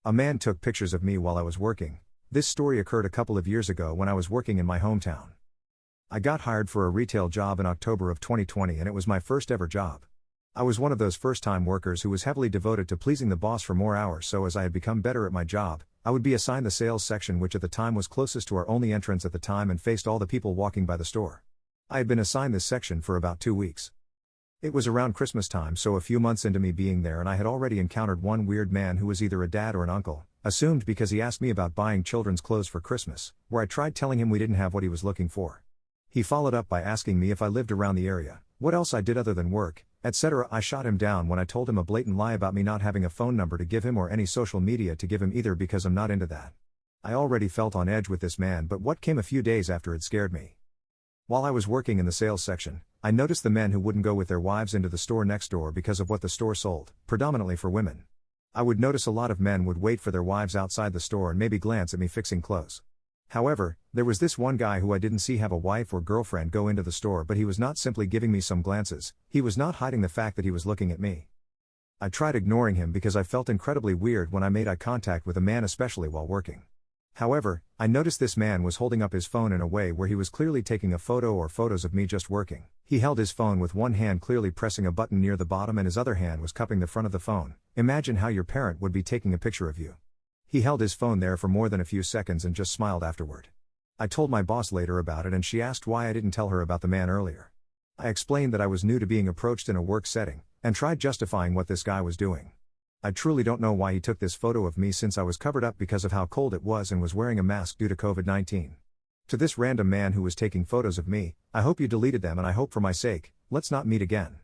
A man took pictures of me while I was working. This story occurred a couple of years ago when I was working in my hometown. I got hired for a retail job in October of 2020 and it was my first ever job. I was one of those first-time workers who was heavily devoted to pleasing the boss for more hours, so as I had become better at my job, I would be assigned the sales section, which at the time was closest to our only entrance at the time and faced all the people walking by the store. I had been assigned this section for about 2 weeks. It was around Christmas time, so a few months into me being there, and I had already encountered one weird man who was either a dad or an uncle, assumed because he asked me about buying children's clothes for Christmas, where I tried telling him we didn't have what he was looking for. He followed up by asking me if I lived around the area, what else I did other than work, etc. I shot him down when I told him a blatant lie about me not having a phone number to give him or any social media to give him either, because I'm not into that. I already felt on edge with this man, but what came a few days after had scared me. While I was working in the sales section, I noticed the men who wouldn't go with their wives into the store next door because of what the store sold, predominantly for women. I would notice a lot of men would wait for their wives outside the store and maybe glance at me fixing clothes. However, there was this one guy who I didn't see have a wife or girlfriend go into the store, but he was not simply giving me some glances, he was not hiding the fact that he was looking at me. I tried ignoring him because I felt incredibly weird when I made eye contact with a man, especially while working. However, I noticed this man was holding up his phone in a way where he was clearly taking a photo or photos of me just working. He held his phone with one hand clearly pressing a button near the bottom and his other hand was cupping the front of the phone. Imagine how your parent would be taking a picture of you. He held his phone there for more than a few seconds and just smiled afterward. I told my boss later about it and she asked why I didn't tell her about the man earlier. I explained that I was new to being approached in a work setting, and tried justifying what this guy was doing. I truly don't know why he took this photo of me since I was covered up because of how cold it was and was wearing a mask due to COVID-19. To this random man who was taking photos of me, I hope you deleted them and I hope for my sake, let's not meet again.